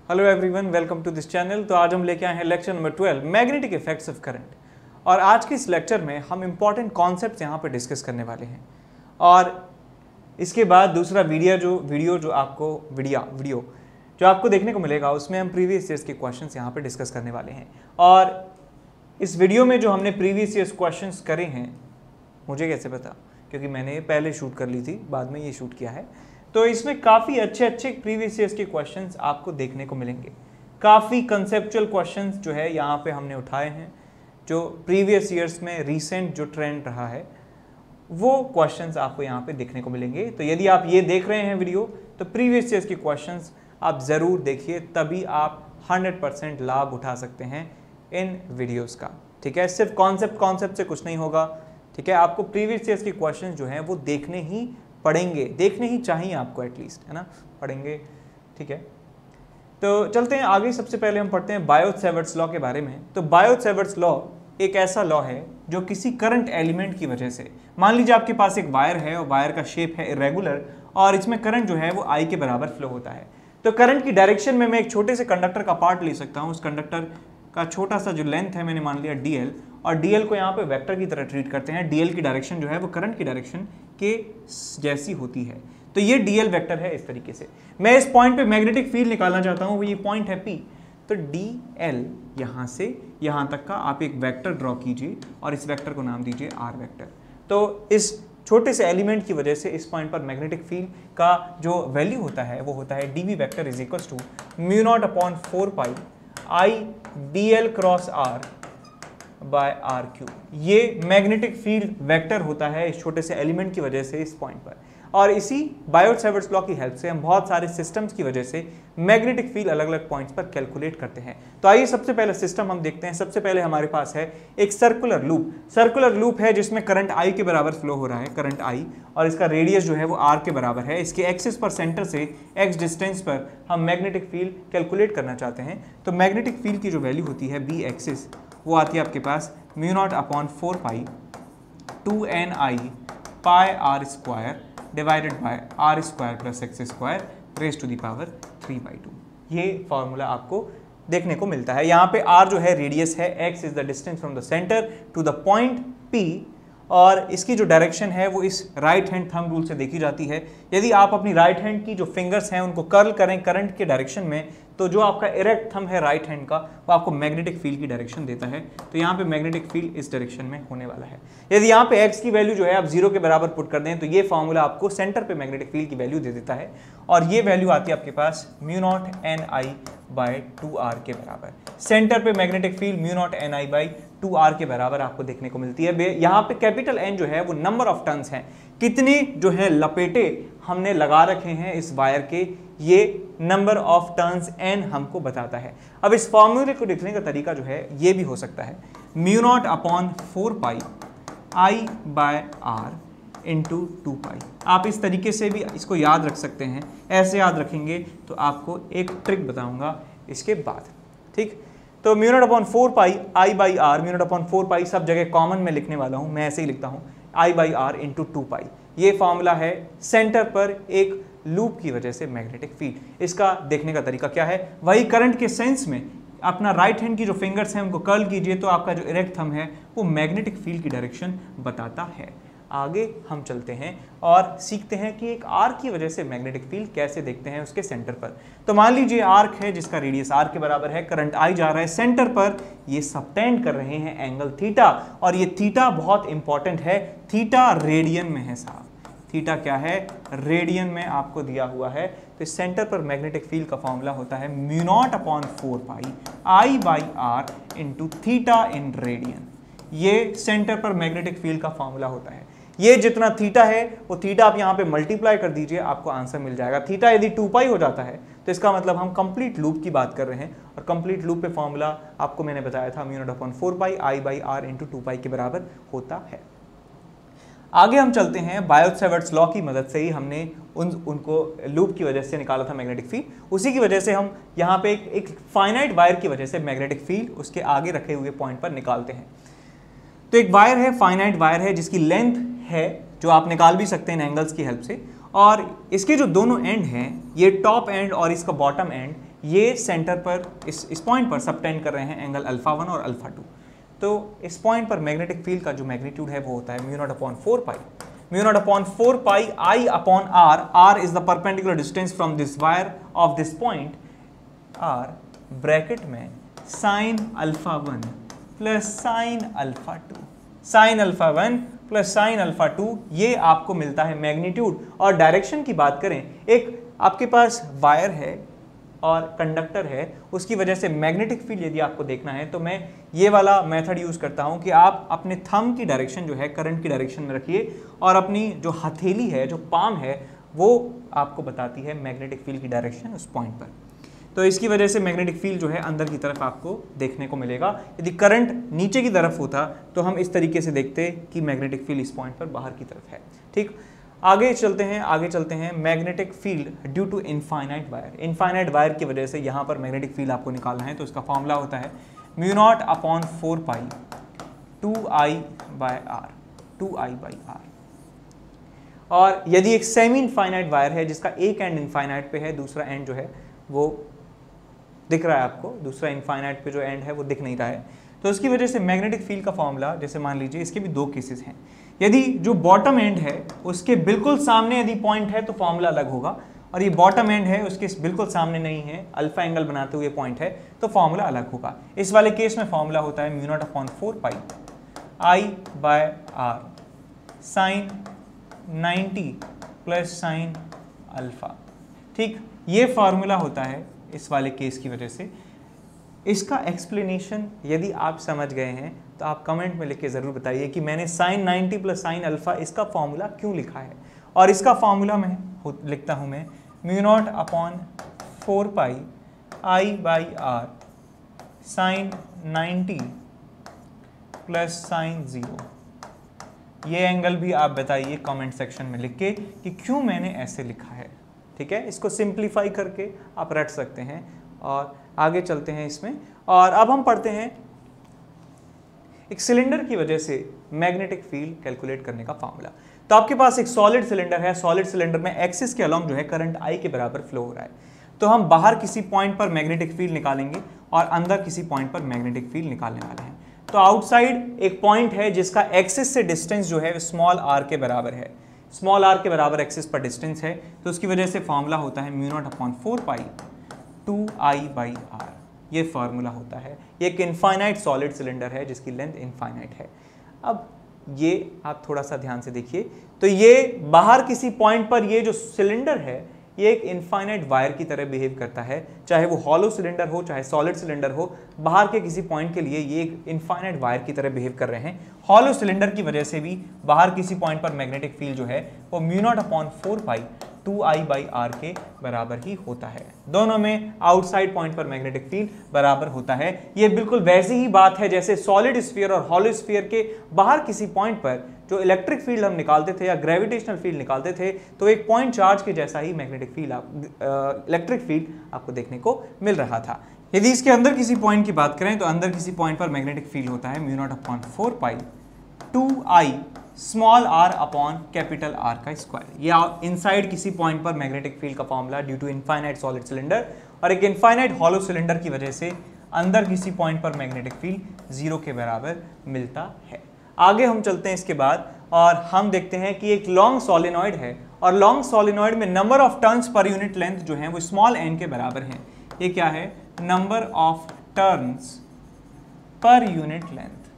Hello everyone, welcome to this channel. तो आज हम लेके आए हैं lecture number 12, magnetic effects of current. और आज के इस लेक्चर में हम इंपॉर्टेंट कॉन्सेप्ट्स यहाँ पे डिस्कस करने वाले हैं। और इसके बाद दूसरा वीडियो जो आपको देखने को मिलेगा, उसमें हम प्रीवियस ईयर्स के क्वेश्चंस यहाँ पे डिस्कस करने वाले हैं। और इस वीडियो में जो हमने प्रीवियस ईयर्स क्वेश्चंस करे हैं, मुझे कैसे पता, क्योंकि मैंने पहले शूट कर ली थी, बाद में ये शूट किया है। तो इसमें काफ़ी अच्छे प्रीवियस ईयर्स के क्वेश्चंस आपको देखने को मिलेंगे। काफ़ी कंसेप्चुअल क्वेश्चंस जो है यहाँ पे हमने उठाए हैं, जो प्रीवियस ईयर्स में रीसेंट जो ट्रेंड रहा है वो क्वेश्चंस आपको यहाँ पे देखने को मिलेंगे। तो यदि आप ये देख रहे हैं वीडियो, तो प्रीवियस ईयर्स के क्वेश्चंस आप ज़रूर देखिए, तभी आप 100% लाभ उठा सकते हैं इन वीडियोज़ का। ठीक है, सिर्फ कॉन्सेप्ट से कुछ नहीं होगा। ठीक है, आपको प्रीवियस ईयर्स के क्वेश्चंस जो हैं वो देखने ही पढ़ेंगे, देखने ही चाहिए आपको एटलीस्ट, है ना, पढ़ेंगे। ठीक है, तो चलते हैं आगे। सबसे पहले हम पढ़ते हैं बायोट-सैवर्ट्स लॉ के बारे में। तो बायोट-सैवर्ट्स लॉ एक ऐसा लॉ है जो किसी करंट एलिमेंट की वजह से, मान लीजिए आपके पास एक वायर है और वायर का शेप है इरेगुलर, और इसमें करंट जो है वो I के बराबर फ्लो होता है। तो करंट की डायरेक्शन में मैं एक छोटे से कंडक्टर का पार्ट ले सकता हूँ। उस कंडक्टर का छोटा सा जो लेंथ है मैंने मान लिया DL, और DL को यहाँ पे वेक्टर की तरह ट्रीट करते हैं। DL की डायरेक्शन जो है वो करंट की डायरेक्शन के जैसी होती है। तो ये DL वेक्टर है। इस तरीके से मैं इस पॉइंट पे मैग्नेटिक फील्ड निकालना चाहता हूँ, वो ये पॉइंट है P। तो DL यहाँ से यहाँ तक का आप एक वेक्टर ड्रॉ कीजिए और इस वेक्टर को नाम दीजिए R वेक्टर। तो इस छोटे से एलिमेंट की वजह से इस पॉइंट पर मैग्नेटिक फील्ड का जो वैल्यू होता है वो होता है dV vector is equal to μ0/4π I dl cross R by RQ। ये मैग्नेटिक फील्ड वेक्टर होता है इस छोटे से एलिमेंट की वजह से इस पॉइंट पर। और इसी बायोट-सैवर्ट्स लॉ की हेल्प से हम बहुत सारे सिस्टम्स की वजह से मैग्नेटिक फील्ड अलग अलग पॉइंट्स पर कैलकुलेट करते हैं। तो आइए सबसे पहले सिस्टम हम देखते हैं। सबसे पहले हमारे पास है एक सर्कुलर लूप है जिसमें करंट I के बराबर फ्लो हो रहा है, करंट I, और इसका रेडियस जो है वो R के बराबर है। इसके एक्सिस पर सेंटर से x डिस्टेंस पर हम मैग्नेटिक फील्ड कैलकुलेट करना चाहते हैं। तो मैग्नेटिक फील्ड की जो वैल्यू होती है B एक्सिस, वो आती है आपके पास μ0/4π 2NI pi R square divided by R square plus x square raise to the power 3/2। ये फॉर्मूला आपको देखने को मिलता है। यहाँ पे R जो है रेडियस है, x is the distance from the centre to the point P, और इसकी जो डायरेक्शन है वो इस राइट हैंड थंब रूल से देखी जाती है। यदि आप अपनी राइट हैंड की जो फिंगर्स हैं उनको कर्ल करें करंट के डायरेक्शन में, तो जो आपका इरेक्ट थंब है राइट हैंड का, वो आपको मैग्नेटिक फील्ड की डायरेक्शन देता है। तो यहाँ पे मैग्नेटिक फील्ड इस डायरेक्शन में होने वाला है। यदि यहाँ पे x की वैल्यू जो है आप 0 के बराबर पुट कर दें, तो ये फॉर्मूला आपको सेंटर पे मैग्नेटिक फील्ड की वैल्यू दे देता है, और ये वैल्यू आती है आपके पास μ0NI/2R के बराबर। सेंटर पे मैग्नेटिक फील्ड μ0NI/2R के बराबर आपको देखने को मिलती है। यहाँ पे कैपिटल N जो है वो नंबर ऑफ टर्न्स हैं, कितने जो है लपेटे हमने लगा रखे हैं इस वायर के, ये नंबर ऑफ टर्न्स N हमको बताता है। अब इस फॉर्मूले को लिखने का तरीका जो है ये भी हो सकता है μ0/4π I/R इंटू 2π। आप इस तरीके से भी इसको याद रख सकते हैं। ऐसे याद रखेंगे तो आपको एक ट्रिक बताऊंगा इसके बाद। ठीक, तो μ0/4π I/R, μ0/4π सब जगह कॉमन में लिखने वाला हूं, मैं ऐसे ही लिखता हूं I/R इंटू 2π। ये फॉर्मूला है सेंटर पर एक लूप की वजह से मैग्नेटिक फील्ड। इसका देखने का तरीका क्या है, वही करंट के सेंस में अपना राइट हैंड की जो फिंगर्स हैं उनको कर्ल कीजिए, तो आपका जो इरेक्ट थंब है वो मैग्नेटिक फील्ड की डायरेक्शन बताता है। आगे हम चलते हैं और सीखते हैं कि एक आर्क की वजह से मैग्नेटिक फील्ड कैसे देखते हैं उसके सेंटर पर। तो मान लीजिए आर्क है जिसका रेडियस R के बराबर है, करंट I जा रहा है सेंटर पर, ये सबटेंड कर रहे हैं एंगल थीटा, और ये थीटा बहुत इंपॉर्टेंट है। थीटा रेडियन में है साहब, थीटा क्या है, रेडियन में आपको दिया हुआ है। तो इस सेंटर पर मैग्नेटिक फील्ड का फॉर्मूला होता है μ0/4π I/R into theta in radian. ये सेंटर पर मैग्नेटिक फील्ड का फॉर्मूला होता है। ये जितना थीटा है वो थीटा आप यहाँ पे मल्टीप्लाई कर दीजिए, आपको आंसर मिल जाएगा। थीटा यदि 2π हो जाता है तो इसका मतलब हम कंप्लीट लूप की बात कर रहे हैं, और कंप्लीट लूप पे फॉर्मूला आपको मैंने बताया था μ0/4π I/R इंटू 2π के बराबर होता है। आगे हम चलते हैं, बायोट-सैवर्ट्स लॉ की मदद से ही हमने उनको लूप की वजह से निकाला था मैग्नेटिक फील्ड। उसी की वजह से हम यहाँ पे एक फाइनाइट वायर की वजह से मैग्नेटिक फील्ड उसके आगे रखे हुए पॉइंट पर निकालते हैं। तो एक वायर है, फाइनाइट वायर है, जिसकी लेंथ है जो आप निकाल भी सकते हैं एंगल्स की हेल्प से, और इसके जो दोनों एंड हैं, ये टॉप एंड और इसका बॉटम एंड, ये सेंटर पर इस पॉइंट पर सबटेंड कर रहे हैं एंगल अल्फा 1 और अल्फा 2। तो इस पॉइंट पर मैग्नेटिक फील्ड का जो मैग्नीट्यूड है वो होता है mu naught upon 4 pi, mu naught upon 4 pi I upon R. R is the perpendicular distance from this wire of this point, R bracket में sine alpha 1 plus sine alpha 2, sine alpha 1 plus sine alpha 2, ये आपको मिलता है magnitude. और direction की बात करें, एक आपके पास वायर है और कंडक्टर है, उसकी वजह से मैग्नेटिक फील्ड यदि आपको देखना है तो मैं ये वाला मेथड यूज़ करता हूँ कि आप अपने थंब की डायरेक्शन जो है करंट की डायरेक्शन में रखिए और अपनी जो हथेली है, जो पाम है, वो आपको बताती है मैग्नेटिक फील्ड की डायरेक्शन उस पॉइंट पर। तो इसकी वजह से मैग्नेटिक फील्ड जो है अंदर की तरफ आपको देखने को मिलेगा। यदि करंट नीचे की तरफ होता तो हम इस तरीके से देखते कि मैग्नेटिक फील्ड इस पॉइंट पर बाहर की तरफ है। ठीक, आगे चलते हैं magnetic field due to infinite wire. Infinite wire की वजह से यहाँ पर मैग्नेटिक फील्ड आपको निकालना है, तो इसका फॉर्मूला होता है mu naught upon 4 pi 2i by R. और यदि एक सेमी इनफाइनाइट वायर है जिसका एक एंड इनफाइनाइट पे है, दूसरा एंड जो है वो दिख रहा है आपको, दूसरा इनफाइनाइट पे जो एंड है वो दिख नहीं रहा है, तो उसकी वजह से मैग्नेटिक फील्ड का फॉर्मूला, जैसे मान लीजिए इसके भी दो केसेस हैं। यदि जो बॉटम एंड है उसके बिल्कुल सामने यदि पॉइंट है तो फॉर्मूला अलग होगा, और ये बॉटम एंड है उसके बिल्कुल सामने नहीं है, अल्फा एंगल बनाते हुए पॉइंट है, तो फॉर्मूला अलग होगा। इस वाले केस में फॉर्मूला होता है mu naught upon 4 pi I by R sine 90 plus sine alpha. ठीक, ये फार्मूला होता है इस वाले केस की वजह से। इसका एक्सप्लेनेशन यदि आप समझ गए हैं तो आप कमेंट में लिख के ज़रूर बताइए कि मैंने साइन 90 प्लस साइन अल्फा इसका फॉर्मूला क्यों लिखा है। और इसका फॉर्मूला मैं लिखता हूँ मैं mu naught upon 4 pi I by R sine 90 plus sine 0। ये एंगल भी आप बताइए कमेंट सेक्शन में लिख के कि क्यों मैंने ऐसे लिखा है। ठीक है, इसको सिंप्लीफाई करके आप रट सकते हैं और आगे चलते हैं इसमें। और अब हम पढ़ते हैं एक सिलेंडर की वजह से मैग्नेटिक फील्ड कैलकुलेट करने का फार्मूला। तो आपके पास एक सॉलिड सिलेंडर है, सॉलिड सिलेंडर में एक्सिस के अलोंग जो है करंट I के बराबर फ्लो हो रहा है। तो हम बाहर किसी पॉइंट पर मैग्नेटिक फील्ड निकालेंगे और अंदर किसी पॉइंट पर मैग्नेटिक फील्ड निकालने वाले हैं। तो आउटसाइड एक पॉइंट है जिसका एक्सिस से डिस्टेंस जो है स्मॉल r के बराबर है, स्मॉल r के बराबर एक्सिस पर डिस्टेंस है, तो उसकी वजह से फॉर्मूला होता है mu naught upon 4 pi 2i by R. ये फार्मूला होता है। ये एक इनफाइनाइट सॉलिड सिलेंडर है जिसकी लेंथ इनफाइनाइट है। अब ये आप थोड़ा सा ध्यान से देखिए, तो ये बाहर किसी पॉइंट पर ये जो सिलेंडर है ये एक इनफाइनाइट वायर की तरह बिहेव करता है, चाहे वो हॉलो सिलेंडर हो चाहे सॉलिड सिलेंडर हो। बाहर के किसी पॉइंट के लिए ये एक इनफाइनाइट वायर की तरह बिहेव कर रहे हैं। हॉलो सिलेंडर की वजह से भी बाहर किसी पॉइंट पर मैग्नेटिक फील्ड जो है वो mu naught upon 4 pi 2i by R के बराबर ही होता है। दोनों में आउटसाइड पॉइंट पर मैग्नेटिक फील्ड बराबर होता है। ये बिल्कुल वैसी ही बात है जैसे सॉलिड स्फीयर और हॉलो स्फीयर के बाहर किसी पॉइंट पर जो इलेक्ट्रिक फील्ड हम निकालते थे या ग्रेविटेशनल फील्ड निकालते थे, तो एक पॉइंट चार्ज के जैसा ही मैग्नेटिक फील्ड इलेक्ट्रिक फील्ड आपको देखने को मिल रहा था। यदि इसके अंदर किसी पॉइंट की बात करें तो अंदर किसी पॉइंट पर मैग्नेटिक फील्ड होता है mu naught upon 4 pi 2i small r upon capital R का स्क्वायर। या इनसाइड किसी पॉइंट पर मैग्नेटिक फील्ड का formula due to infinite solid cylinder, और एक इनफाइनाइट हॉलो सिलेंडर की वजह से अंदर किसी पॉइंट पर मैग्नेटिक फील्ड 0 के बराबर मिलता है। आगे हम चलते हैं इसके बाद और हम देखते हैं कि एक लॉन्ग सोलेनॉइड है और लॉन्ग सोलेनॉइड में number of turns per unit length जो है वो स्मॉल n के बराबर है। ये क्या है? Number of turns per unit length,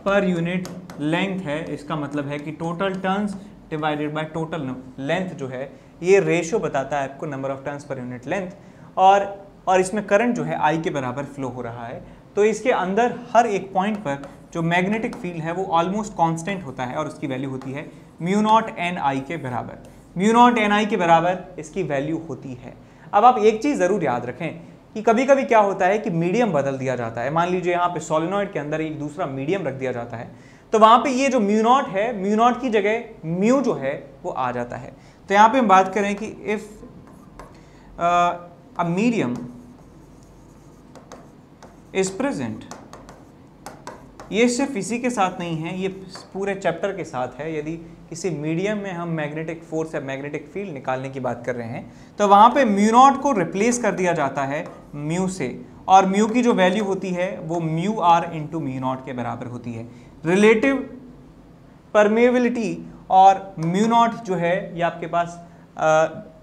per unit length है। इसका मतलब है कि total turns divided by total length जो है ये रेशियो बताता है आपको number of turns per unit length. और इसमें करंट जो है I के बराबर फ्लो हो रहा है। तो इसके अंदर हर एक पॉइंट पर जो मैग्नेटिक फील्ड है वो ऑलमोस्ट कांस्टेंट होता है और उसकी वैल्यू होती है म्यू नॉट एन आई के बराबर। म्यू नॉट एन आई के बराबर इसकी वैल्यू होती है। अब आप एक चीज़ ज़रूर याद रखें कि कभी कभी क्या होता है कि मीडियम बदल दिया जाता है। मान लीजिए यहाँ पे सोलेनॉइड के अंदर एक दूसरा मीडियम रख दिया जाता है, तो वहाँ पे ये जो म्यू नॉट है, म्यू नॉट की जगह म्यू जो है वो आ जाता है। तो यहाँ पे हम बात करें कि if a medium is present ये सिर्फ इसी के साथ नहीं है, ये पूरे चैप्टर के साथ है। यदि किसी मीडियम में हम मैग्नेटिक फोर्स या मैग्नेटिक फील्ड निकालने की बात कर रहे हैं तो वहाँ पे म्यू नॉट को रिप्लेस कर दिया जाता है म्यू से, और म्यू की जो वैल्यू होती है वो mu R into mu naught के बराबर होती है। रिलेटिव परमेबिलिटी और म्यू नॉट जो है ये आपके पास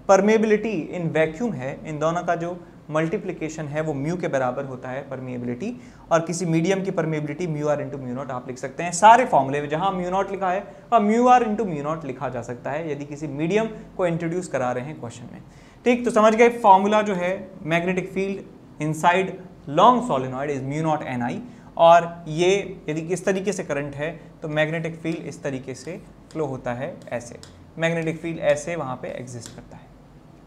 परमेबिलिटी इन वैक्यूम है, इन दोनों का जो मल्टीप्लिकेशन है वो म्यू के बराबर होता है परमेबिलिटी, और किसी मीडियम की permeability mu R into mu naught आप लिख सकते हैं। सारे फॉर्मूले में जहां म्यू नॉट लिखा है वह mu R into mu naught लिखा जा सकता है यदि किसी मीडियम को इंट्रोड्यूस करा रहे हैं क्वेश्चन में। ठीक, तो समझ गए फॉर्मूला जो है magnetic field inside long solenoid is mu naught N I, और ये यदि इस तरीके से करंट है तो मैग्नेटिक फील्ड इस तरीके से फ्लो होता है, ऐसे मैग्नेटिक फील्ड ऐसे वहाँ पे एग्जिस्ट करता है।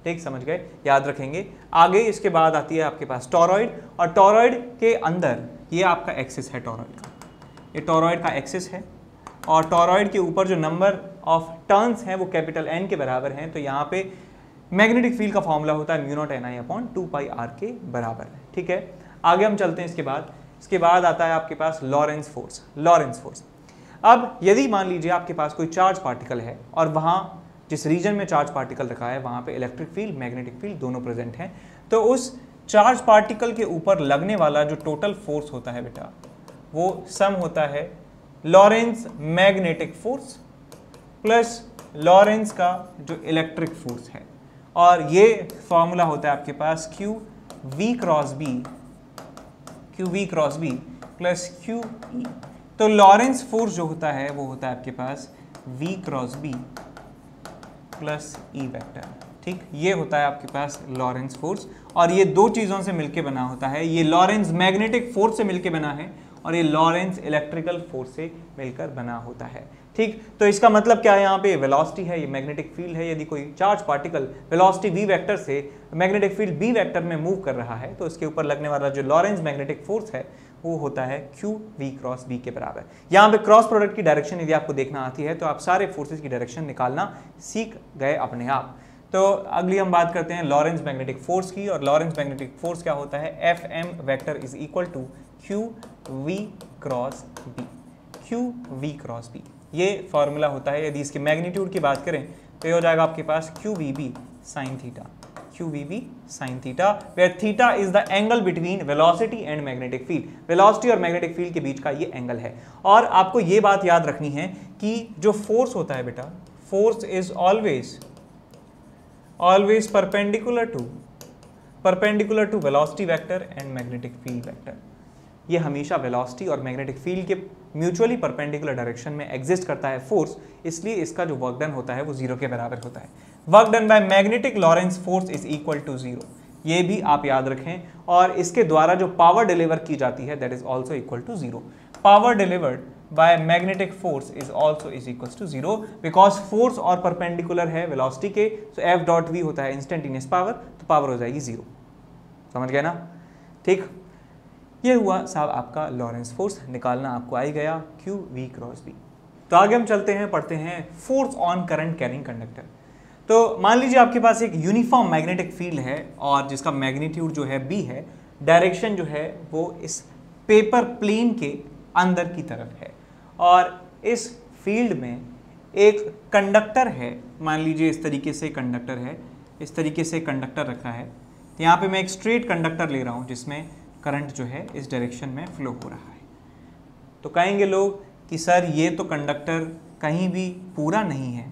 ठीक, समझ गए, याद रखेंगे। आगे इसके बाद आती है आपके पास टॉरॉइड, और टॉरॉइड के अंदर ये आपका एक्सिस है टॉरॉइड का, ये टॉरॉइड का एक्सिस है, और टॉरॉइड के ऊपर जो नंबर ऑफ टर्न्स हैं वो कैपिटल एन के बराबर हैं। तो यहाँ पे मैग्नेटिक फील्ड का फॉर्मूला होता है mu naught N I upon 2 pi R के बराबर है। ठीक है, आगे हम चलते हैं। इसके बाद आता है आपके पास लॉरेंस फोर्स। लॉरेंस फोर्स, अब यदि मान लीजिए आपके पास कोई चार्ज पार्टिकल है और वहाँ जिस रीजन में चार्ज पार्टिकल रखा है वहाँ पे इलेक्ट्रिक फील्ड मैग्नेटिक फील्ड दोनों प्रेजेंट हैं, तो उस चार्ज पार्टिकल के ऊपर लगने वाला जो टोटल फोर्स होता है बेटा वो सम होता है Lawrence magnetic force plus Lawrence का जो इलेक्ट्रिक फोर्स है, और ये फॉर्मूला होता है आपके पास Q V cross B plus Q E. तो लॉरेंस फोर्स जो होता है वो होता है आपके पास V cross B plus E vector. ठीक, ये होता है आपके पास लॉरेंस फोर्स, और ये दो चीज़ों से मिलके बना होता है। ये लॉरेंस मैग्नेटिक फोर्स से मिलके बना है और ये लॉरेंस इलेक्ट्रिकल फोर्स से मिलकर बना होता है। ठीक, तो इसका मतलब क्या है, यहाँ पे वेलोसिटी है, ये मैग्नेटिक फील्ड है। यदि कोई charge particle velocity V vector से मैग्नेटिक फील्ड बी वेक्टर में मूव कर रहा है तो इसके ऊपर लगने वाला जो लॉरेंस मैग्नेटिक फोर्स है वो होता है क्यू वी क्रॉस बी के बराबर। यहाँ पे क्रॉस प्रोडक्ट की डायरेक्शन यदि आपको देखना आती है तो आप सारे फोर्सेस की डायरेक्शन निकालना सीख गए अपने आप। तो अगली हम बात करते हैं लॉरेंस मैग्नेटिक फोर्स की, और लॉरेंस मैग्नेटिक फोर्स क्या होता है, F M vector is equal to Q V cross B. Q V cross B ये फॉर्मूला होता है। यदि इसके मैग्नीट्यूड की बात करें तो ये हो जाएगा आपके पास Q V B sine theta, Q V B sine theta, where theta is the angle between velocity and magnetic field. Velocity और मैग्नेटिक फील्ड के बीच का ये एंगल है। और आपको ये बात याद रखनी है कि जो फोर्स होता है बेटा, force is always perpendicular to velocity vector and magnetic field vector. ये हमेशा वेलोसिटी और मैग्नेटिक फील्ड के म्यूचुअली परपेंडिकुलर डायरेक्शन में एग्जिस्ट करता है फोर्स, इसलिए इसका जो वर्क डन होता है वो जीरो के बराबर होता है। Work done by magnetic Lorentz force is equal to zero, ये भी आप याद रखें। और इसके द्वारा जो पावर डिलीवर की जाती है that is also equal to zero. Power delivered by magnetic force is also is equal to zero, because force और परपेंडिकुलर है वेलोसिटी के, तो एफ डॉट वी होता है इंस्टेंटेनियस पावर, तो पावर हो जाएगी जीरो। समझ गए ना? ठीक, ये हुआ साहब आपका लॉरेंस फोर्स, निकालना आपको आ ही गया क्यू वी क्रॉस बी। तो आगे हम चलते हैं, पढ़ते हैं force on current carrying conductor. तो मान लीजिए आपके पास एक यूनिफॉर्म मैग्नेटिक फील्ड है और जिसका मैग्नीट्यूड जो है बी है, डायरेक्शन जो है वो इस पेपर प्लेन के अंदर की तरफ है, और इस फील्ड में एक कंडक्टर है। मान लीजिए इस तरीके से कंडक्टर है, इस तरीके से कंडक्टर रखा है। तो यहाँ पे मैं एक स्ट्रेट कंडक्टर ले रहा हूँ जिसमें करंट जो है इस डायरेक्शन में फ्लो हो रहा है। तो कहेंगे लोग कि सर ये तो कंडक्टर कहीं भी पूरा नहीं है,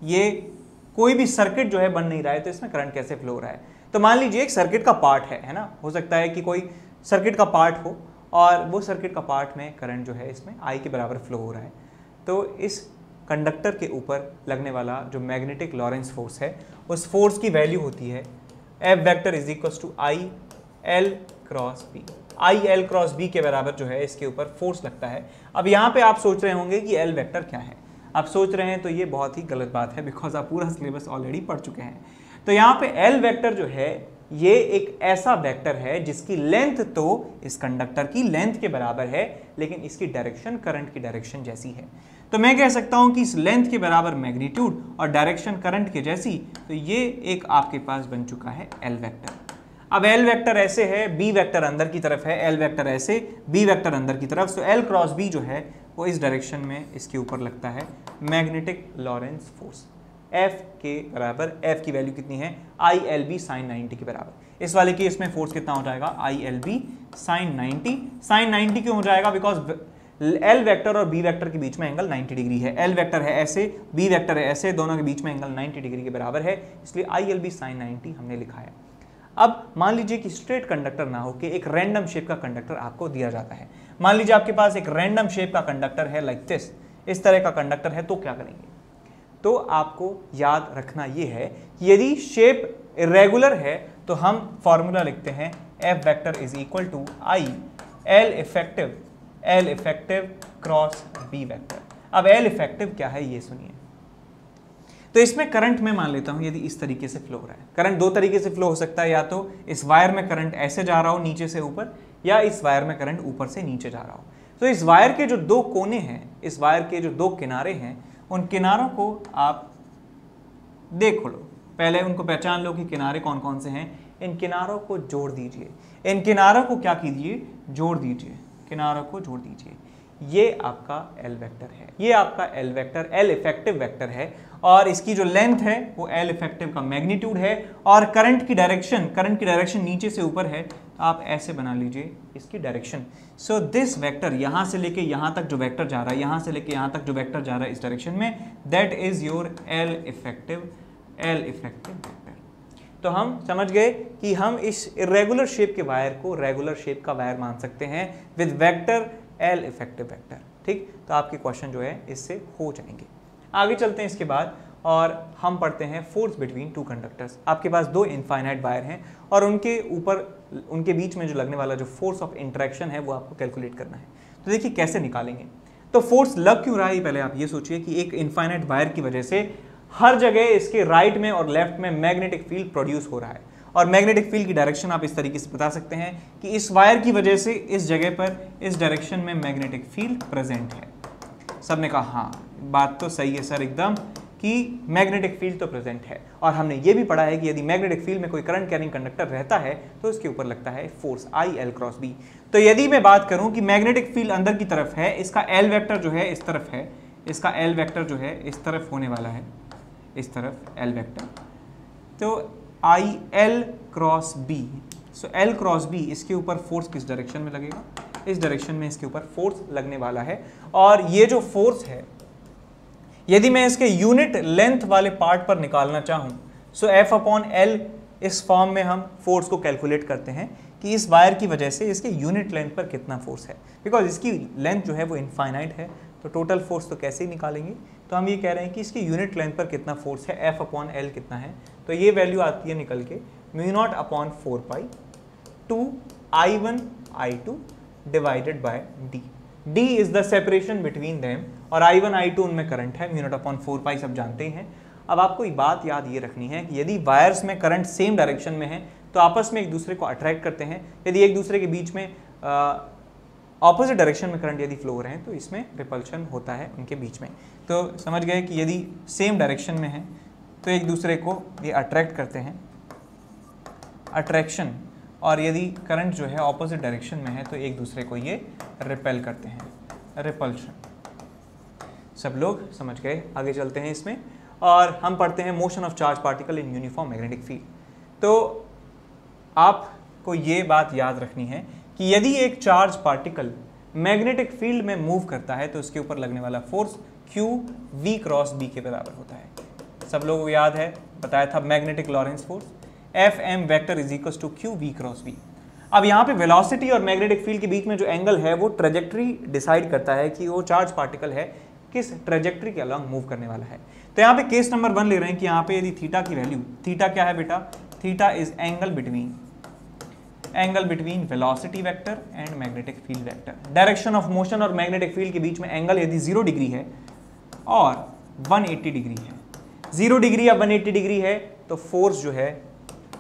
ये कोई भी सर्किट जो है बन नहीं रहा है, तो इसमें करंट कैसे फ्लो हो रहा है? तो मान लीजिए एक सर्किट का पार्ट है ना, हो सकता है कि कोई सर्किट का पार्ट हो और वो सर्किट का पार्ट में करंट जो है इसमें आई के बराबर फ्लो हो रहा है। तो इस कंडक्टर के ऊपर लगने वाला जो मैग्नेटिक लॉरेंस फोर्स है, उस फोर्स की वैल्यू होती है F vector is equal to I L cross B. I L cross B के बराबर जो है इसके ऊपर फोर्स लगता है। अब यहाँ पे आप सोच रहे होंगे कि एल वेक्टर क्या है, आप सोच रहे हैं तो ये बहुत ही गलत बात है, बिकॉज आप पूरा सिलेबस ऑलरेडी पढ़ चुके हैं। तो यहाँ पे एल वेक्टर जो है ये एक ऐसा वेक्टर है जिसकी लेंथ तो इस कंडक्टर की लेंथ के बराबर है, लेकिन इसकी डायरेक्शन करंट की डायरेक्शन जैसी है। तो मैं कह सकता हूं कि इस लेंथ के बराबर मैग्नीट्यूड और डायरेक्शन करंट के जैसी, तो ये एक आपके पास बन चुका है एल वेक्टर। अब एल वेक्टर ऐसे है, बी वेक्टर अंदर की तरफ है, एल वेक्टर ऐसे, बी वेक्टर अंदर की तरफ, सो एल क्रॉस बी जो है वो इस डायरेक्शन में इसके ऊपर लगता है मैग्नेटिक लॉरेंस फोर्स। एफ के बराबर, एफ की वैल्यू कितनी है, आई एल बी साइन 90 के बराबर। इस वाले केस में फोर्स कितना हो जाएगा, I L B sine 90। Sine 90 क्यों हो जाएगा, बिकॉज एल वेक्टर और बी वेक्टर के बीच में एंगल 90 डिग्री है। एल वेक्टर है ऐसे, बी वेक्टर है ऐसे, दोनों के बीच में एंगल 90 डिग्री के बराबर है, इसलिए आई एल बी साइन 90 हमने लिखा है। अब मान लीजिए कि स्ट्रेट कंडक्टर ना हो कि एक रैंडम शेप का कंडक्टर आपको दिया जाता है। मान लीजिए आपके पास एक रैंडम शेप का कंडक्टर है, लाइक दिस, इस तरह का कंडक्टर है, तो क्या करेंगे, तो आपको याद रखना यह है कि यदि शेप इरेगुलर है तो हम फॉर्मूला लिखते हैं F vector is equal to I L effective cross B vector. अब एल इफेक्टिव क्या है ये सुनिए। तो इसमें करंट मैं मान लेता हूं यदि इस तरीके से फ्लो हो रहा है। करंट दो तरीके से फ्लो हो सकता है, या तो इस वायर में करंट ऐसे जा रहा हो नीचे से ऊपर, या इस वायर में करंट ऊपर से नीचे जा रहा हो। तो इस वायर के जो दो कोने हैं, इस वायर के जो दो किनारे हैं, उन किनारों को आप देख लो, पहले उनको पहचान लो कि किनारे कौन कौन से हैं। इन किनारों को जोड़ दीजिए, इन किनारों को क्या कीजिए, जोड़ दीजिए, किनारों को जोड़ दीजिए। ये आपका एल वेक्टर है, ये आपका L vector, L effective vector है, और इसकी जो लेंथ है वो एल इफेक्टिव का मैग्नीट्यूड है, और करंट की डायरेक्शन नीचे से ऊपर है, तो आप ऐसे बना लीजिए इसकी डायरेक्शन। सो दिस वेक्टर यहां से लेके यहां तक जो वेक्टर जा रहा है, यहां से लेके यहां तक जो वेक्टर जा रहा है इस डायरेक्शन में, that is your L effective vector. तो हम समझ गए कि हम इस इरेगुलर शेप के वायर को रेगुलर शेप का वायर मान सकते हैं with vector L effective vector. ठीक, तो आपके क्वेश्चन जो है इससे हो जाएंगे। आगे चलते हैं इसके बाद, और हम पढ़ते हैं फोर्स बिटवीन टू कंडक्टर्स। आपके पास दो इनफाइनाइट वायर हैं और उनके ऊपर, उनके बीच में जो लगने वाला जो फोर्स ऑफ इंटरेक्शन है वो आपको कैलकुलेट करना है। तो देखिए कैसे निकालेंगे। तो फोर्स लग क्यों रहा है, पहले आप ये सोचिए कि एक इनफाइनाइट वायर की वजह से हर जगह इसके राइट में और लेफ्ट में मैग्नेटिक फील्ड प्रोड्यूस हो रहा है, और मैग्नेटिक फील्ड की डायरेक्शन आप इस तरीके से बता सकते हैं कि इस वायर की वजह से इस जगह पर इस डायरेक्शन में मैग्नेटिक फील्ड प्रेजेंट है। सबने कहा हाँ बात तो सही है सर एकदम, कि मैग्नेटिक फील्ड तो प्रेजेंट है, और हमने ये भी पढ़ा है कि यदि मैग्नेटिक फील्ड में कोई करंट कैरिंग कंडक्टर रहता है तो उसके ऊपर लगता है force I L cross B. तो यदि मैं बात करूं कि मैग्नेटिक फील्ड अंदर की तरफ है, इसका एल वेक्टर जो है इस तरफ है, इसका एल वेक्टर जो है इस तरफ होने वाला है, इस तरफ एल वेक्टर, तो I L cross B, so L cross B, इसके ऊपर फोर्स किस डायरेक्शन में लगेगा, इस डायरेक्शन में इसके ऊपर फोर्स लगने वाला है। और ये जो फोर्स है यदि मैं इसके यूनिट लेंथ वाले पार्ट पर निकालना चाहूं, सो एफ अपॉन एल, इस फॉर्म में हम फोर्स को कैलकुलेट करते हैं कि इस वायर की वजह से इसके यूनिट लेंथ पर कितना फोर्स है, बिकॉज इसकी लेंथ जो है वो इनफाइनाइट है, तो टोटल फोर्स तो कैसे ही निकालेंगे। तो हम ये कह रहे हैं कि इसकी यूनिट लेंथ पर कितना फोर्स है, एफ अपॉन एल कितना है, तो ये वैल्यू आती है निकल के mu naught upon 4 pi two I1 I2 divided by D. D is the separation between them, और I1 I2 उनमें करंट है, म्यू नॉट अपॉन 4 पाई सब जानते ही हैं। अब आपको एक बात याद ये रखनी है कि यदि वायर्स में करंट सेम डायरेक्शन में है तो आपस में एक दूसरे को अट्रैक्ट करते हैं। यदि एक दूसरे के बीच में ऑपोजिट डायरेक्शन में करंट यदि फ्लो हो रहे हैं तो इसमें रिपल्शन होता है उनके बीच में। तो समझ गए कि यदि सेम डायरेक्शन में है तो एक दूसरे को ये अट्रैक्ट करते हैं, अट्रैक्शन, और यदि करंट जो है ऑपोजिट डायरेक्शन में है तो एक दूसरे को ये रिपेल करते हैं, रिपल्शन। सब लोग समझ गए। आगे चलते हैं इसमें, और हम पढ़ते हैं motion of charge particle in uniform magnetic field. तो आपको ये बात याद रखनी है कि यदि एक चार्ज पार्टिकल मैग्नेटिक फील्ड में मूव करता है तो उसके ऊपर लगने वाला force Q V cross B के बराबर होता है। सब लोगों को याद है, बताया था magnetic Lorentz force F M vector is equal to Q V cross B। अब यहाँ पे वेलोसिटी और मैग्नेटिक फील्ड के बीच में जो एंगल है वो ट्रेजेक्ट्री डिसाइड करता है कि वो चार्ज पार्टिकल है किस ट्रेजेक्ट्री के अलॉन्ग मूव करने वाला है। तो यहाँ पे केस नंबर 1 ले रहे हैं कि यहाँ पे यदि थीटा की वैल्यू, थीटा क्या है बेटा, theta is angle between velocity vector and magnetic field vector. Direction of motion और मैग्नेटिक फील्ड के बीच में एंगल यदि 0 डिग्री है और 180 डिग्री है, 0 डिग्री या 180 डिग्री है, तो फोर्स जो है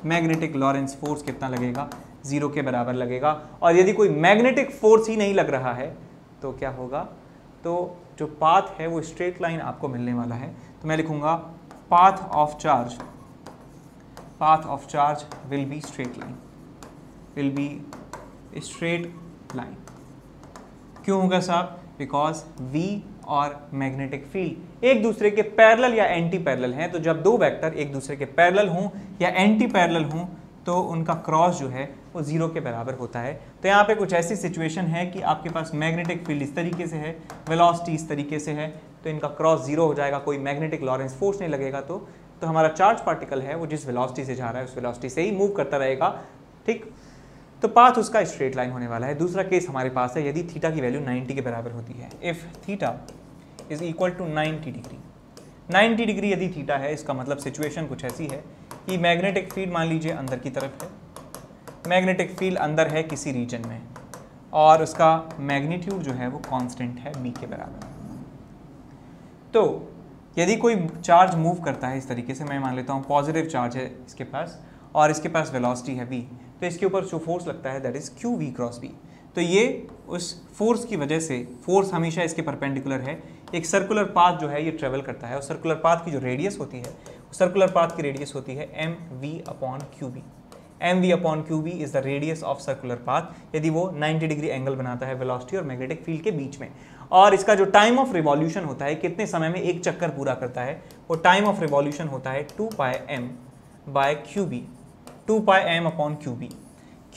मैग्नेटिक लॉरेंस फोर्स कितना लगेगा, 0 के बराबर लगेगा। और यदि कोई मैग्नेटिक फोर्स ही नहीं लग रहा है तो क्या होगा, तो जो पाथ है वो स्ट्रेट लाइन आपको मिलने वाला है। तो मैं लिखूंगा path of charge will be straight line. Will be straight line. क्यों होगा साहब? बिकॉज V और मैग्नेटिक फील्ड एक दूसरे के पैरेलल या एंटी पैरेलल हैं, तो जब दो वेक्टर एक दूसरे के पैरेलल हों या एंटी पैरेलल हों तो उनका क्रॉस जो है वो 0 के बराबर होता है। तो यहाँ पे कुछ ऐसी सिचुएशन है कि आपके पास मैग्नेटिक फील्ड इस तरीके से है, वेलोसिटी इस तरीके से है, तो इनका क्रॉस 0 हो जाएगा, कोई मैग्नेटिक लॉरेंस फोर्स नहीं लगेगा। तो हमारा चार्ज पार्टिकल है वो जिस वेलोसिटी से जा रहा है उस वेलोसिटी से ही मूव करता रहेगा, ठीक। तो पाथ उसका स्ट्रेट लाइन होने वाला है। दूसरा केस हमारे पास है, यदि थीटा की वैल्यू 90 के बराबर होती है, if theta is equal to 90 degree, 90 degree यदि थीटा है, इसका मतलब सिचुएशन कुछ ऐसी है कि मैग्नेटिक फील्ड मान लीजिए अंदर की तरफ है, मैग्नेटिक फील्ड अंदर है किसी रीजन में, और उसका मैग्नीट्यूड जो है वो कांस्टेंट है b के बराबर। तो यदि कोई चार्ज मूव करता है इस तरीके से, मैं मान लेता हूँ पॉजिटिव चार्ज है इसके पास और इसके पास वेलोसिटी है v, तो इसके ऊपर जो फोर्स लगता है that is Q V cross B. तो ये उस फोर्स की वजह से, फोर्स हमेशा इसके परपेंडिकुलर है, एक सर्कुलर पाथ जो है ये ट्रेवल करता है, और सर्कुलर पाथ की जो रेडियस होती है, सर्कुलर पाथ की रेडियस होती है mv/qb। mv/qb is the radius of circular path यदि वो 90 डिग्री एंगल बनाता है वेलोसिटी और मैग्नेटिक फील्ड के बीच में। और इसका जो टाइम ऑफ रिवॉल्यूशन होता है, कितने समय में एक चक्कर पूरा करता है, वो टाइम ऑफ रिवॉल्यूशन होता है 2πm/qb, 2πm/qb।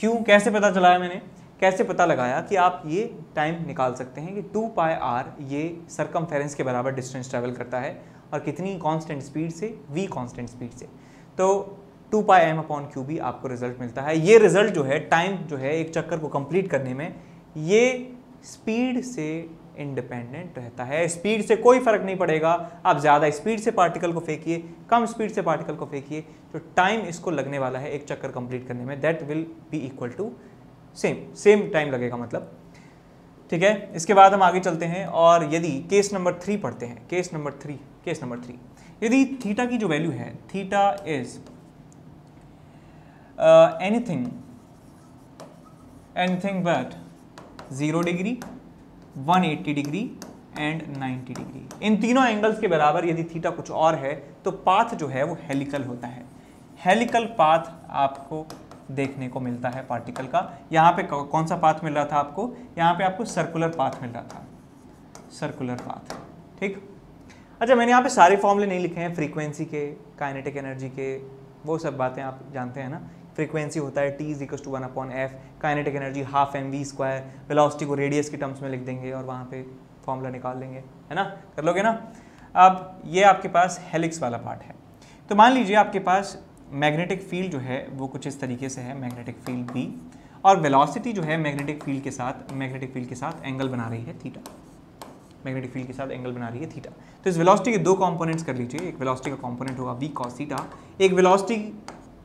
क्यों, कैसे पता चलाया मैंने, कैसे पता लगाया कि आप ये टाइम निकाल सकते हैं कि 2πr ये सरकमफेरेंस के बराबर डिस्टेंस ट्रैवल करता है, और कितनी कांस्टेंट स्पीड से, v कांस्टेंट स्पीड से। तो 2πm/qb आपको रिजल्ट मिलता है। ये रिजल्ट जो है, टाइम जो है एक चक्कर को कंप्लीट करने में, ये स्पीड से इंडिपेंडेंट रहता है। स्पीड से कोई फर्क नहीं पड़ेगा, आप ज़्यादा स्पीड से पार्टिकल को फेंकिए, कम स्पीड से पार्टिकल को फेंकिए, जो टाइम इसको लगने वाला है एक चक्कर कंप्लीट करने में, that will be equal to same time लगेगा मतलब, ठीक है। इसके बाद हम आगे चलते हैं और यदि केस नंबर 3 पढ़ते हैं, केस नंबर 3, यदि थीटा की जो वैल्यू है, theta is anything but 0 degree, 180 degree and 90 degree, इन तीनों एंगल्स के बराबर यदि थीटा कुछ और है तो पाथ जो है वो हेलिकल होता है। हेलिकल पाथ आपको देखने को मिलता है पार्टिकल का। यहाँ पे कौन सा पाथ मिल रहा था आपको, यहाँ पे आपको सर्कुलर पाथ मिल रहा था, सर्कुलर पाथ, ठीक। अच्छा, मैंने यहाँ पे सारे फॉर्मूले नहीं लिखे हैं, फ्रीक्वेंसी के, काइनेटिक एनर्जी के, वो सब बातें आप जानते हैं ना। फ्रीक्वेंसी होता है T = 1/f, kinetic energy 12mv², velocity को रेडियस की टर्म्स में लिख देंगे और वहाँ पे फॉर्मूला निकाल देंगे, है ना, कर लोगे ना। अब ये आपके पास हेलिक्स वाला पार्ट है। तो मान लीजिए आपके पास मैग्नेटिक फील्ड जो है वो कुछ इस तरीके से है, मैग्नेटिक फील्ड B, और वेलोसिटी जो है मैग्नेटिक फील्ड के साथ एंगल बना रही है थीटा, मैग्नेटिक फील्ड के साथ एंगल बना रही है थीटा। तो इस वेलोसिटी के दो कंपोनेंट्स कर लीजिए, एक वेलोसिटी का कंपोनेंट होगा v cos थीटा, एक वेलोसिटी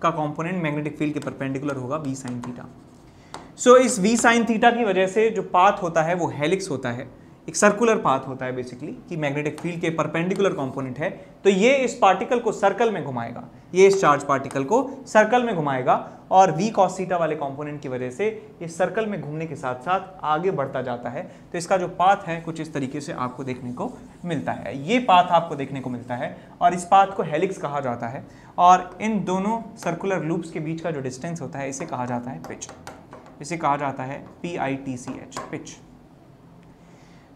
का कंपोनेंट मैग्नेटिक फील्ड के परपेंडिकुलर होगा v sin थीटा। सो इस v sin थीटा की वजह से जो पाथ होता है वो हेलिक्स होता है, एक सर्कुलर पाथ होता है बेसिकली, कि मैग्नेटिक फील्ड के परपेंडिकुलर कंपोनेंट है, तो ये इस पार्टिकल को सर्कल में घुमाएगा, ये इस चार्ज पार्टिकल को सर्कल में घुमाएगा, और v cos थीटा वाले कंपोनेंट की वजह से ये सर्कल में घूमने के साथ साथ आगे बढ़ता जाता है। तो इसका जो पाथ है कुछ इस तरीके से आपको देखने को मिलता है, ये पाथ आपको देखने को मिलता है, और इस पाथ को हेलिक्स कहा जाता है। और इन दोनों सर्कुलर लूप्स के बीच का जो डिस्टेंस होता है इसे कहा जाता है पिच, इसे कहा जाता है PITCH, पिच।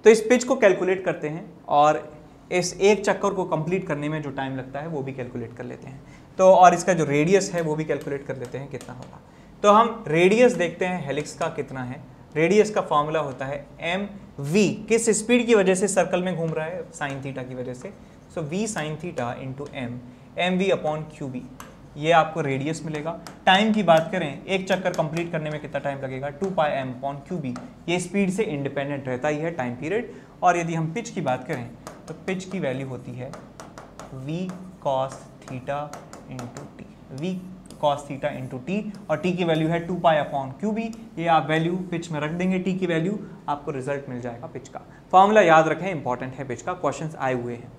तो इस पिच को कैलकुलेट करते हैं और इस एक चक्कर को कंप्लीट करने में जो टाइम लगता है वो भी कैलकुलेट कर लेते हैं। तो और इसका जो रेडियस है वो भी कैलकुलेट कर लेते हैं कितना होगा। तो हम रेडियस देखते हैं हेलिक्स का कितना है। रेडियस का फॉर्मूला होता है mv, किस स्पीड की वजह से सर्कल में घूम रहा है, साइन थीटा की वजह से, सो v sin theta into mv/qb, ये आपको रेडियस मिलेगा। टाइम की बात करें, एक चक्कर कंप्लीट करने में कितना टाइम लगेगा, 2πm/qb, ये स्पीड से इंडिपेंडेंट रहता ही है टाइम पीरियड। और यदि हम पिच की बात करें तो पिच की वैल्यू होती है v cos theta into T, v cos theta into T, और t की वैल्यू है 2π/qb, ये आप वैल्यू पिच में रख देंगे, t की वैल्यू, आपको रिजल्ट मिल जाएगा पिच का। फॉर्मूला याद रखें, इंपॉर्टेंट है पिच का, क्वेश्चंस आए हुए हैं।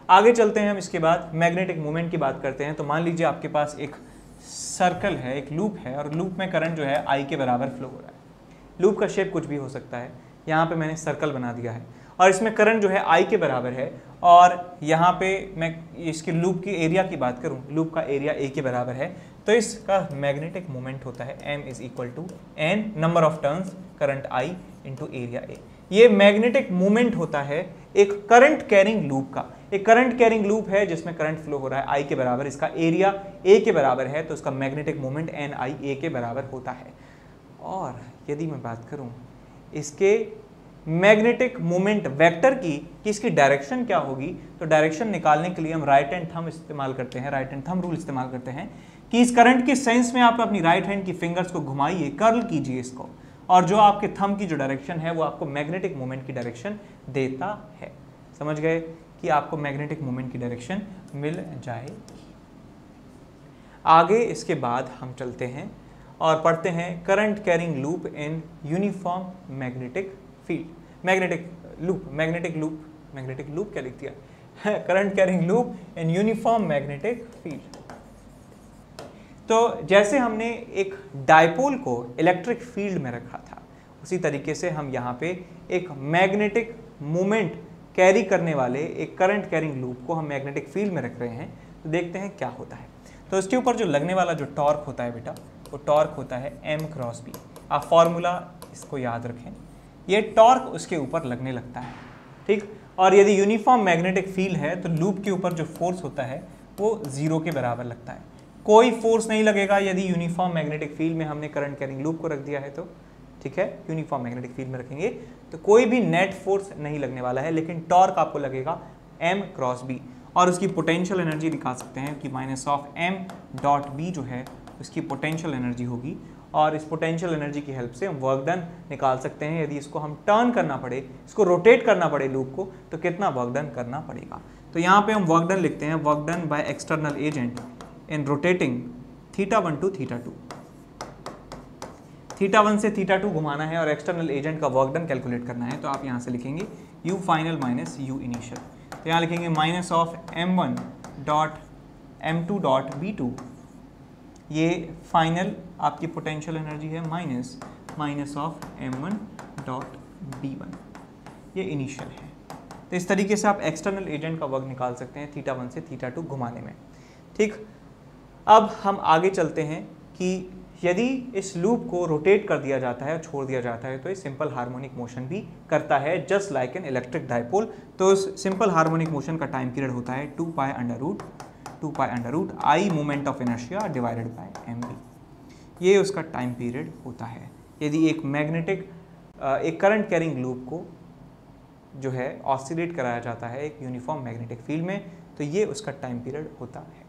आगे चलते हैं हम, इसके बाद मैग्नेटिक मूवमेंट की बात करते हैं। तो मान लीजिए आपके पास एक सर्कल है, एक लूप है, और लूप में करंट जो है I के बराबर फ्लो हो रहा है। लूप का शेप कुछ भी हो सकता है, यहाँ पे मैंने सर्कल बना दिया है और इसमें करंट जो है I के बराबर है, और यहाँ पे मैं इसके लूप की एरिया की बात करूँ, लूप का एरिया A के बराबर है, तो इसका मैग्नेटिक मोमेंट होता है m is equal to n number of turns current I into area A। ये मैग्नेटिक मोमेंट होता है एक करंट कैरिंग लूप का। एक करंट कैरिंग लूप है जिसमें करंट फ्लो हो रहा है I के बराबर, इसका एरिया A के बराबर है, तो इसका मैग्नेटिक मोमेंट NI A के बराबर होता है। और यदि मैं बात करूं इसके मैग्नेटिक मोमेंट वेक्टर की कि इसकी डायरेक्शन क्या होगी, तो डायरेक्शन निकालने के लिए हम राइट हैंड थंब इस्तेमाल करते हैं, राइट हैंड थंब रूल इस्तेमाल करते हैं कि इस करंट के सेंस में आप अपनी राइट हैंड की फिंगर्स को घुमाइए, कर्ल कीजिए इसको, और जो आपके थंब की जो डायरेक्शन है वो आपको मैग्नेटिक मोमेंट की डायरेक्शन देता है। समझ गए कि आपको मैग्नेटिक मोमेंट की डायरेक्शन मिल जाएगी। आगे इसके बाद हम चलते हैं और पढ़ते हैं current carrying loop in uniform magnetic field. Magnetic loop क्या लिख दिया, current carrying loop in uniform magnetic field. तो जैसे हमने एक डायपोल को इलेक्ट्रिक फील्ड में रखा था, उसी तरीके से हम यहाँ पे एक मैग्नेटिक मोमेंट कैरी करने वाले एक करंट कैरिंग लूप को हम मैग्नेटिक फील्ड में रख रहे हैं। तो देखते हैं क्या होता है। तो इसके ऊपर जो लगने वाला जो टॉर्क होता है बेटा, वो टॉर्क होता है m क्रॉस b। आप फॉर्मूला इसको याद रखें, ये टॉर्क उसके ऊपर लगने लगता है, ठीक। और यदि यूनिफॉर्म मैग्नेटिक फील्ड है तो लूप के ऊपर जो फोर्स होता है वो 0 के बराबर लगता है। कोई फोर्स नहीं लगेगा यदि यूनिफॉर्म मैग्नेटिक फील्ड में हमने करंट कैरिंग लूप को रख दिया है तो, ठीक है। यूनिफॉर्म मैग्नेटिक फील्ड में रखेंगे तो कोई भी नेट फोर्स नहीं लगने वाला है, लेकिन टॉर्क आपको लगेगा m क्रॉस b। और उसकी पोटेंशियल एनर्जी दिखा सकते हैं कि minus of m dot b जो है उसकी पोटेंशियल एनर्जी होगी, और इस पोटेंशियल एनर्जी की हेल्प से हम वर्क डन निकाल सकते हैं। यदि इसको हम टर्न करना पड़े, इसको रोटेट करना पड़े लूप को, तो कितना वर्क डन करना पड़ेगा। तो यहाँ पे हम वर्क डन लिखते हैं, work done by external agent in rotating θ1 to θ2। θ1 से θ2 घुमाना है और एक्सटर्नल एजेंट का वर्क डन कैलकुलेट करना है, तो आप यहाँ से लिखेंगे u final minus u initial. तो यहाँ लिखेंगे minus of m1 dot m2 dot b2, ये फाइनल आपकी पोटेंशियल एनर्जी है, minus of m1 dot b1, ये इनिशियल है। तो इस तरीके से आप एक्सटर्नल एजेंट का वर्क निकाल सकते हैं θ1 से θ2 घुमाने में, ठीक। अब हम आगे चलते हैं कि यदि इस लूप को रोटेट कर दिया जाता है, छोड़ दिया जाता है, तो ये सिंपल हार्मोनिक मोशन भी करता है, just like an electric dipole. तो इस सिंपल हार्मोनिक मोशन का टाइम पीरियड होता है 2 pi under root I moment of inertia divided by mv। ये उसका टाइम पीरियड होता है यदि एक एक करंट कैरिंग लूप को जो है ऑसिलेट कराया जाता है एक यूनिफॉर्म मैग्नेटिक फील्ड में, तो ये उसका टाइम पीरियड होता है।